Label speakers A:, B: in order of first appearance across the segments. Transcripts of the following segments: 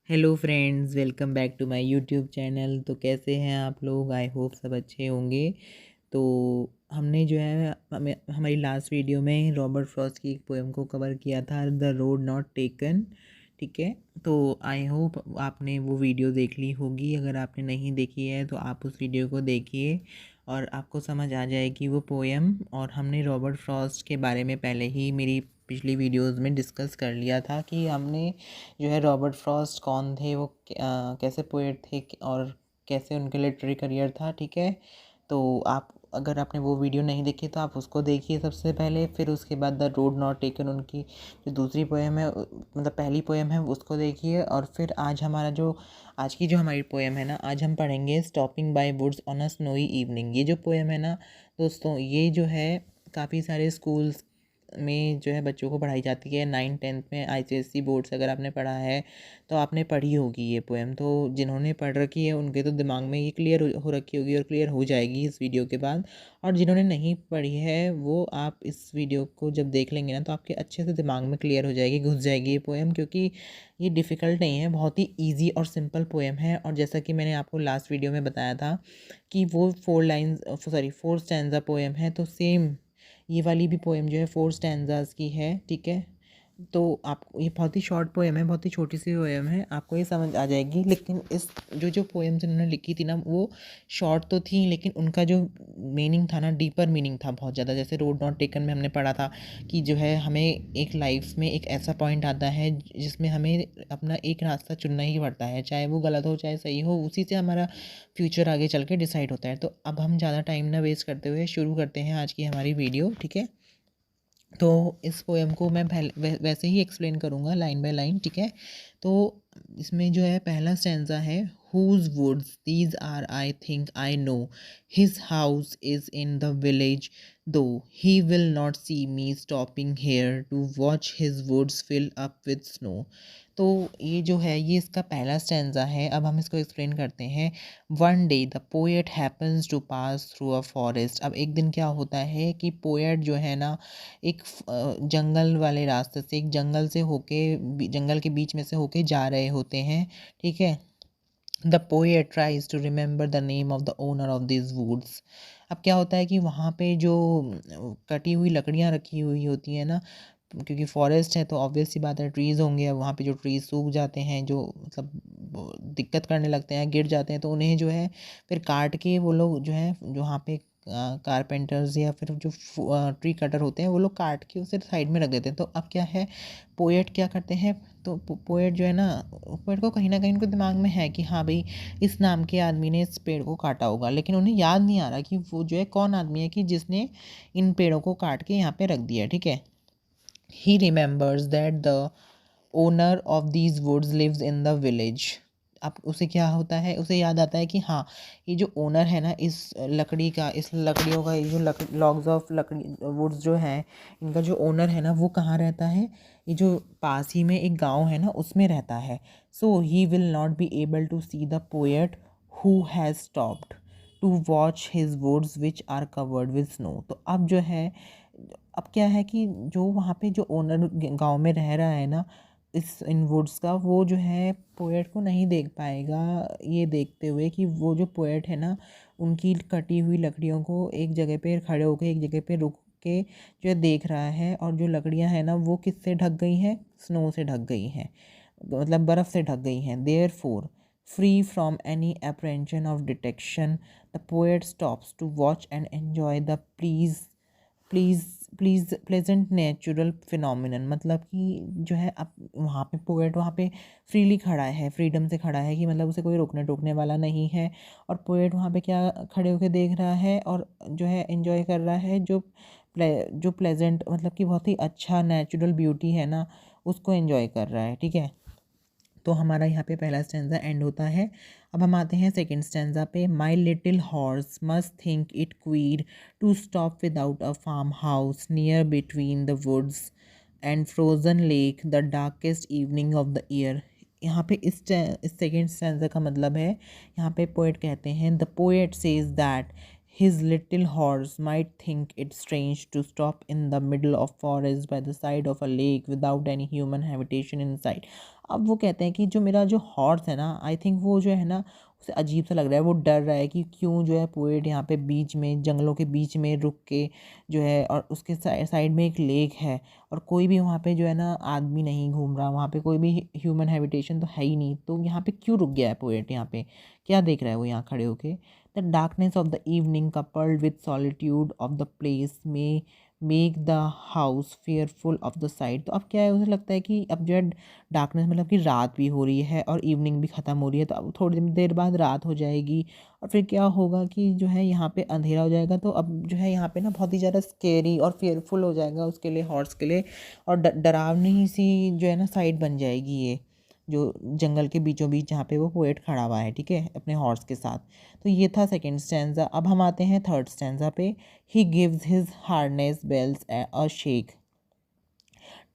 A: Hello friends, welcome back to my YouTube channel. तो कैसे हैं आप लोग? आई होप सब अच्छे होंगे। तो हमने जो है हमारी लास्ट वीडियो में रॉबर्ट फ्रॉस्ट की एक पोएम को कवर किया था, द रोड नॉट टेकन। ठीक है, तो आई होप आपने वो वीडियो देख ली होगी। अगर आपने नहीं देखी है तो आप उस वीडियो को देखिए और आपको समझ आ जाएगी वो पोएम। और हमने रॉबर्ट फ्रॉस्ट के बारे में पहले ही मेरी पिछली वीडियोस में डिस्कस कर लिया था कि हमने जो है रॉबर्ट फ्रॉस्ट कौन थे, वो कैसे पोएट थे और कैसे उनके लिटरेरी करियर था। ठीक है, तो आप अगर आपने वो वीडियो नहीं देखी तो आप उसको देखिए सबसे पहले, फिर उसके बाद द रोड नॉट टेकन उनकी जो दूसरी पोएम है, मतलब पहली पोएम है, उसको देखिए। और फिर आज की जो हमारी पोएम है ना, आज हम पढ़ेंगे stopping by woods on a snowy evening. ये जो पोएम है ना दोस्तों, ये जो है काफ़ी सारे स्कूल्स में जो है बच्चों को पढ़ाई जाती है। 9th-10th में आईसीएसई बोर्ड से अगर आपने पढ़ा है तो आपने पढ़ी होगी ये पोएम। तो जिन्होंने पढ़ रखी है उनके तो दिमाग में ये क्लियर हो रखी होगी और क्लियर हो जाएगी इस वीडियो के बाद। और जिन्होंने नहीं पढ़ी है वो आप इस वीडियो को जब देख लेंगे ना तो आपके अच्छे से दिमाग में क्लियर हो जाएगी, घुस जाएगी ये पोएम, क्योंकि ये डिफ़िकल्ट नहीं है, बहुत ही ईजी और सिंपल पोएम है। और जैसा कि मैंने आपको लास्ट वीडियो में बताया था कि वो 4 स्टैंज़ा पोएम है, तो सेम ये वाली भी पोएम जो है 4 स्टैंजास की है। ठीक है, तो आप ये बहुत ही शॉर्ट पोएम है, बहुत ही छोटी सी पोएम है, आपको ये समझ आ जाएगी। लेकिन इस जो पोएम्स इन्होंने लिखी थी ना, वो शॉर्ट तो थी लेकिन उनका जो मीनिंग था ना, डीपर मीनिंग था बहुत ज़्यादा। जैसे रोड नॉट टेकन में हमने पढ़ा था कि जो है हमें एक लाइफ में एक ऐसा पॉइंट आता है जिसमें हमें अपना एक रास्ता चुनना ही पड़ता है, चाहे वो गलत हो चाहे सही हो, उसी से हमारा फ्यूचर आगे चल के डिसाइड होता है। तो अब हम ज़्यादा टाइम ना वेस्ट करते हुए शुरू करते हैं आज की हमारी वीडियो। ठीक है, तो इस पोएम को मैं वैसे ही एक्सप्लेन करूँगा लाइन बाय लाइन। ठीक है, तो इसमें जो है पहला स्टैंजा है, whose woods these are I think I know, his house is in the village though, he will not see me stopping here to watch his woods fill up with snow. तो ये जो है ये इसका पहला stanza है। अब हम इसको एक्सप्लेन करते हैं। One day the poet happens to pass through a forest. अब एक दिन क्या होता है कि पोएट जो है ना एक जंगल वाले रास्ते से, एक जंगल से होके, जंगल के बीच में से होके जा रहे होते हैं। ठीक है, the poet tries to remember the name of the owner of this woods. अब क्या होता है कि वहाँ पे जो कटी हुई लकड़ियाँ रखी हुई होती हैं ना, क्योंकि फॉरेस्ट है तो ऑब्वियस सी बात है ट्रीज़ होंगे। अब वहाँ पे जो ट्रीज़ सूख जाते हैं, जो मतलब दिक्कत करने लगते हैं, गिर जाते हैं, तो उन्हें जो है फिर काट के वो लोग जो है, जो वहाँ पे कारपेंटर्स या फिर जो ट्री कटर होते हैं, वो लोग काट के उसे साइड में रख देते हैं। तो अब क्या है, पोएट क्या करते हैं, तो पोएट जो है ना, पोएट को कहीं ना कहीं उनके दिमाग में है कि हाँ भाई, इस नाम के आदमी ने इस पेड़ को काटा होगा, लेकिन उन्हें याद नहीं आ रहा कि वो जो है कौन आदमी है कि जिसने इन पेड़ों को काट के यहाँ पे रख दिया। ठीक है, he remembers that the owner of these woods lives in the village। अब उसे क्या होता है, उसे याद आता है कि हाँ, ये जो ओनर है ना इस लकड़ी का, इस लकड़ियों का, ये जो लॉग्स ऑफ लकड़ी वुड्स जो है, इनका जो ओनर है ना वो कहाँ रहता है, ये जो पास ही में एक गांव है ना उसमें रहता है। So he will not be able to see the poet who has stopped to watch his woods which are covered with snow. तो अब जो है, अब क्या है कि जो वहाँ पे जो ओनर गांव में रह रहा है ना इस इन वुड्स का, वो जो है पोएट को नहीं देख पाएगा, ये देखते हुए कि वो जो पोएट है ना उनकी कटी हुई लकड़ियों को एक जगह पे खड़े होकर, एक जगह पे रुक के जो है देख रहा है। और जो लकड़ियाँ हैं ना वो किससे ढक गई हैं, स्नो से ढक गई हैं, मतलब बर्फ़ से ढक गई हैं। Therefore free from any apprehension of detection the poet stops to watch and enjoy the please pleasant natural phenomenon. मतलब कि जो है अब वहाँ पे पोएट वहाँ पे फ्रीली खड़ा है, फ्रीडम से खड़ा है, कि मतलब उसे कोई रोकने टोकने वाला नहीं है। और पोएट वहाँ पे क्या खड़े होकर देख रहा है और जो है एंजॉय कर रहा है, जो प्लेजेंट मतलब कि बहुत ही अच्छा नेचुरल ब्यूटी है ना, उसको एंजॉय कर रहा है। ठीक है, तो हमारा यहाँ पे पहला स्टैंजा एंड होता है। अब हम आते हैं सेकंड स्टैंजा पे। My little horse must think it queer to stop without a farm house near between the woods and frozen lake the darkest evening of the year. यहाँ पे इस सेकेंड स्टैंजा का मतलब है, यहाँ पे पोएट कहते हैं, the poet says that his little horse might think it strange to stop in the middle of forest by the side of a lake without any human habitation in sight। अब वो कहते हैं कि जो मेरा जो हॉर्स है ना, आई थिंक वो जो है ना उसे अजीब सा लग रहा है, वो डर रहा है कि क्यों जो है पोएट यहाँ पे बीच में जंगलों के बीच में रुक के जो है, और उसके साइड में एक लेक है और कोई भी वहाँ पे जो है ना आदमी नहीं घूम रहा, वहाँ पे कोई भी ह्यूमन हैबिटेशन तो है ही नहीं, तो यहाँ पे क्यों रुक गया है पोएट, यहाँ पे क्या देख रहा है वो यहाँ खड़े होके। The darkness of the evening coupled with solitude of the place में make the house fearful of the side. तो अब क्या है, उसे लगता है कि अब जो है डार्कनेस मतलब कि रात भी हो रही है और इवनिंग भी ख़त्म हो रही है, तो अब थोड़ी देर बाद रात हो जाएगी और फिर क्या होगा कि जो है यहाँ पे अंधेरा हो जाएगा। तो अब जो है यहाँ पे ना बहुत ही ज़्यादा स्केरी और फेयरफुल हो जाएगा उसके लिए, हॉर्स के लिए, और डरावनी सी जो है ना साइड बन जाएगी ये, जो जंगल के बीचों बीच जहाँ पे वो पोएट खड़ा हुआ है, ठीक है, अपने हॉर्स के साथ। तो ये था सेकंड स्टैंजा। अब हम आते हैं थर्ड स्टैंजा पे। He gives his harness bells a shake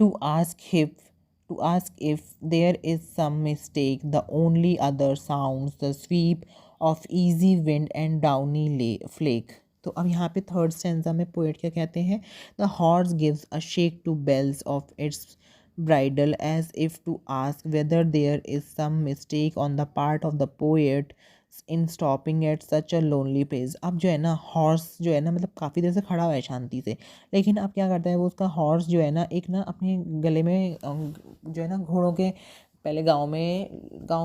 A: to ask if there is some mistake. The only other sounds the sweep of easy wind and downy flake. तो अब यहाँ पे थर्ड स्टेंजा में पोएट क्या कहते हैं, the horse gives a shake to bells of its bridle as if to ask whether there is some mistake on the part of the poet in stopping at such a lonely place. अब जो है ना horse जो है ना मतलब काफ़ी देर से खड़ा हुआ है शांति से, लेकिन अब क्या करता है वो, उसका हॉर्स जो है ना एक ना अपने गले में जो है ना घोड़ों के, पहले गांव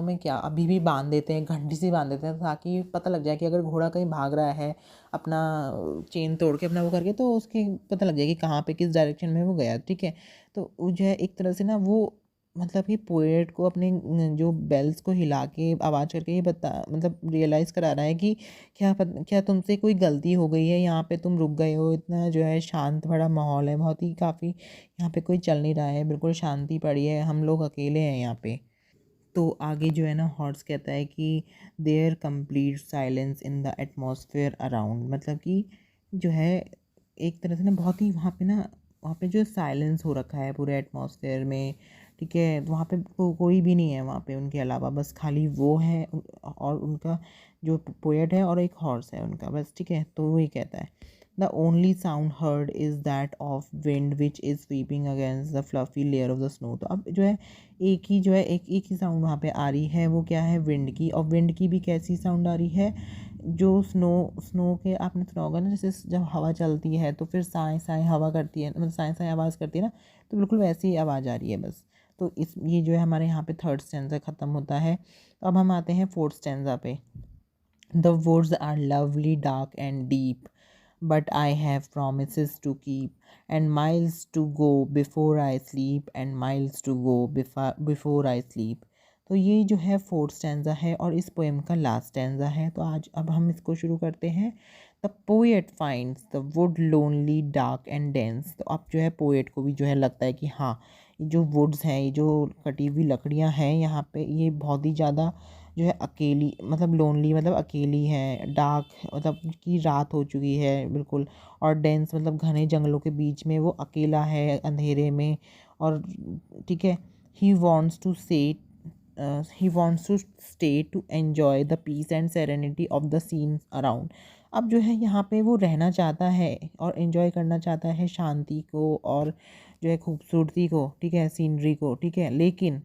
A: में क्या अभी भी बांध देते हैं, घंटी से बांध देते हैं ताकि पता लग जाए कि अगर घोड़ा कहीं भाग रहा है अपना चेन तोड़ के अपना वो करके, तो उसके पता लग जाए कि कहाँ पे किस डायरेक्शन में वो गया, ठीक है। तो वो जो है एक तरह से ना वो मतलब कि पोएट को अपने जो बेल्स को हिला के आवाज़ करके ये बता मतलब रियलाइज़ करा रहा है कि क्या तुमसे कोई गलती हो गई है, यहाँ पे तुम रुक गए हो, इतना जो है शांत बड़ा माहौल है, बहुत ही काफ़ी यहाँ पे कोई चल नहीं रहा है, बिल्कुल शांति पड़ी है, हम लोग अकेले हैं यहाँ पे। तो आगे जो है ना हॉर्स कहता है कि there complete silence in the atmosphere around, मतलब कि जो है एक तरह से ना बहुत ही वहाँ पे जो साइलेंस हो रखा है पूरे एटमॉस्फेयर में, ठीक है, वहाँ पे कोई भी नहीं है वहाँ पे उनके अलावा, बस खाली वो है और उनका जो पोएट है और एक हॉर्स है उनका, बस, ठीक है। तो वही कहता है the only sound heard is that of wind which is sweeping against the fluffy layer of the snow. तो अब जो है एक ही साउंड वहाँ पे आ रही है, वो क्या है, विंड की। और विंड की भी कैसी साउंड आ रही है, जो स्नो के आपने सुना होगा ना, जैसे जब हवा चलती है तो फिर साए साए हवा करती है, मतलब साए साए आवाज़ करती है ना, तो बिल्कुल वैसी ही आवाज़ आ रही है बस। तो ये जो है हमारे यहाँ पे थर्ड स्टैंजा ख़त्म होता है। तो अब हम आते हैं फोर्थ स्टैंजा पे। The woods are lovely dark and deep but I have promises to keep, and miles to go before I sleep, and miles to go before I sleep। तो ये जो है फोर्थ स्टैंजा है और इस poem का last stanza है। तो आज अब हम इसको शुरू करते हैं। The poet finds the wood lonely dark and dense. तो अब जो है पोएट को भी जो है लगता है कि हाँ, ये जो वुड्स हैं, ये जो कटी हुई लकड़ियाँ हैं यहाँ पे, ये बहुत ही ज़्यादा जो है अकेली, मतलब लोनली मतलब अकेली है, डार्क मतलब कि रात हो चुकी है बिल्कुल, और डेंस मतलब घने जंगलों के बीच में वो अकेला है अंधेरे में, और ठीक है। ही wants to say he wants to stay to enjoy the peace and serenity of the scenes around. अब जो है यहाँ पे वो रहना चाहता है और एन्जॉय करना चाहता है शांति को और जो है खूबसूरती को, ठीक है, सीनरी को, ठीक है, लेकिन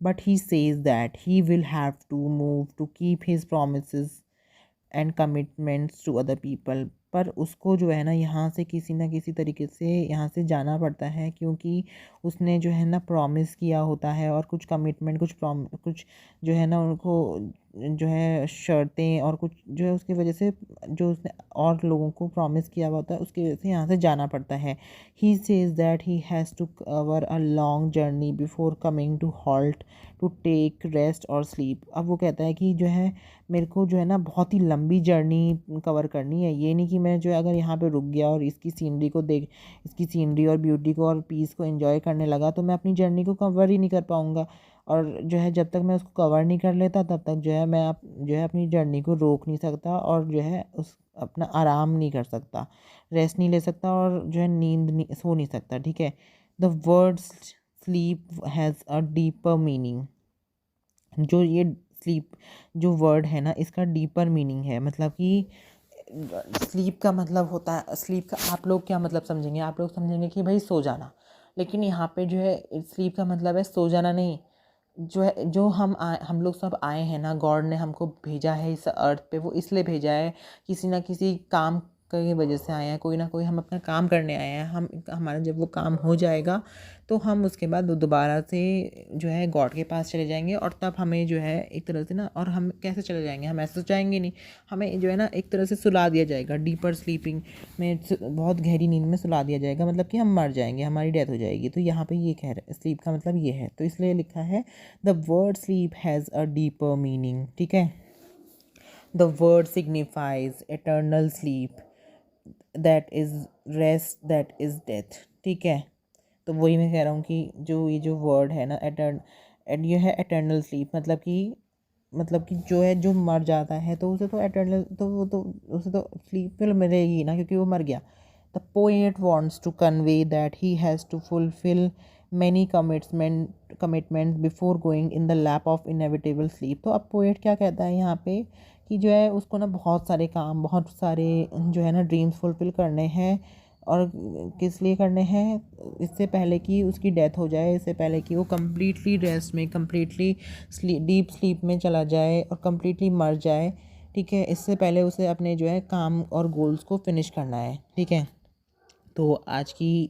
A: but he says that he will have to move to keep his promises and commitments to other people. पर उसको जो है ना यहाँ से किसी ना किसी तरीके से यहाँ से जाना पड़ता है, क्योंकि उसने जो है ना प्रॉमिस किया होता है और कुछ कमिटमेंट कुछ जो है ना उनको जो है शर्तें और कुछ जो है उसकी वजह से जो उसने और लोगों को प्रॉमिस किया हुआ होता है उसकी वजह से यहाँ से जाना पड़ता है। He says that he has to cover a long journey before coming to halt to take rest और स्लीप। अब वो कहता है कि जो है मेरे को जो है ना बहुत ही लंबी जर्नी कवर करनी है, ये नहीं कि मैं जो है अगर यहाँ पे रुक गया और इसकी सीनरी और ब्यूटी को और पीस को एंजॉय करने लगा तो मैं अपनी जर्नी को कवर ही नहीं कर पाऊँगा। और जो है जब तक मैं उसको कवर नहीं कर लेता तब तक जो है जो है अपनी जर्नी को रोक नहीं सकता और जो है उस अपना आराम नहीं कर सकता, रेस्ट नहीं ले सकता और जो है नींद नहीं सो नहीं सकता, ठीक है। The word sleep has a deeper meaning. जो ये स्लीप जो वर्ड है ना, इसका डीपर मीनिंग है, मतलब कि स्लीप का मतलब होता है, स्लीप का आप लोग क्या मतलब समझेंगे, आप लोग समझेंगे कि भाई सो जाना, लेकिन यहाँ पे जो है स्लीप का मतलब है सो जाना नहीं, जो है, जो हम लोग सब आए हैं ना, गॉड ने हमको भेजा है इस अर्थ पे, वो इसलिए भेजा है, किसी ना किसी काम की वजह से आए हैं, कोई ना कोई हम अपना काम करने आए हैं। हम हमारा जब वो काम हो जाएगा तो हम उसके बाद दोबारा से जो है गॉड के पास चले जाएंगे, और तब हमें जो है एक तरह से ना, और हम कैसे चले जाएंगे, हम ऐसे तो जाएंगे नहीं, हमें जो है ना एक तरह से सुला दिया जाएगा, डीपर स्लीपिंग में, बहुत गहरी नींद में सुला दिया जाएगा, मतलब कि हम मर जाएंगे, हमारी डेथ हो जाएगी। तो यहाँ पे ये कह रहे स्लीप का मतलब ये है, तो इसलिए लिखा है the word sleep has a deeper meaning. ठीक है, the word signifies eternal sleep, that is rest, that is death. ठीक है, तो वही मैं कह रहा हूँ कि जो ये जो वर्ड है ना, ये है एटर्नल स्लीप, मतलब कि जो है, जो मर जाता है तो उसे तो एटर्नल, तो वो तो उसे तो स्लीप फिर मिलेगी ना, क्योंकि वो मर गया। The poet wants to convey that he has to fulfil many commitments before going in the lap of inevitable sleep. तो अब पोएट क्या कहता है यहाँ पे, कि जो है उसको ना बहुत सारे काम, बहुत सारे जो है ना ड्रीम्स फुलफ़िल करने हैं, और किस लिए करने हैं, इससे पहले कि उसकी डेथ हो जाए, इससे पहले कि वो कम्प्लीटली रेस्ट में, कम्प्लीटली डीप स्लीप में चला जाए और कम्प्लीटली मर जाए। ठीक है, इससे पहले उसे अपने जो है काम और गोल्स को फिनिश करना है। ठीक है, तो आज की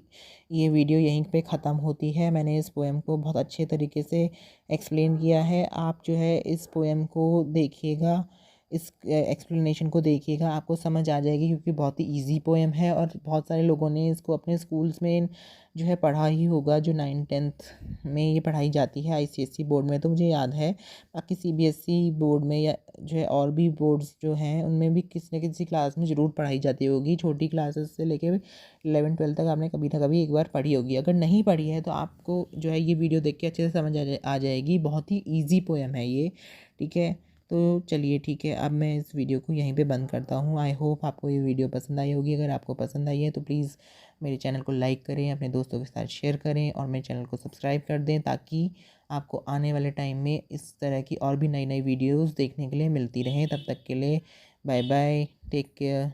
A: ये वीडियो यहीं पे ख़त्म होती है। मैंने इस पोएम को बहुत अच्छे तरीके से एक्सप्लेन किया है। आप जो है इस पोएम को देखिएगा, इस एक्सप्लेनेशन को देखिएगा, आपको समझ आ जाएगी, क्योंकि बहुत ही इजी पोएम है, और बहुत सारे लोगों ने इसको अपने स्कूल्स में जो है पढ़ा ही होगा। जो 9th-10th में ये पढ़ाई जाती है आईसीएसई बोर्ड में, तो मुझे याद है। बाकी सीबीएसई बोर्ड में या जो है और भी बोर्ड्स जो हैं, उनमें भी किसी न किसी क्लास में ज़रूर पढ़ाई जाती होगी। छोटी क्लासेस से लेके 11th-12th तक आपने कभी ना कभी एक बार पढ़ी होगी। अगर नहीं पढ़ी है तो आपको जो है ये वीडियो देख के अच्छे से समझ आ जाएगी। बहुत ही ईजी पोएम है ये। ठीक है, तो चलिए ठीक है, अब मैं इस वीडियो को यहीं पे बंद करता हूँ। आई होप आपको ये वीडियो पसंद आई होगी। अगर आपको पसंद आई है तो प्लीज़ मेरे चैनल को लाइक करें, अपने दोस्तों के साथ शेयर करें, और मेरे चैनल को सब्सक्राइब कर दें, ताकि आपको आने वाले टाइम में इस तरह की और भी नई नई वीडियोज़ देखने के लिए मिलती रहें। तब तक के लिए बाय बाय, टेक केयर।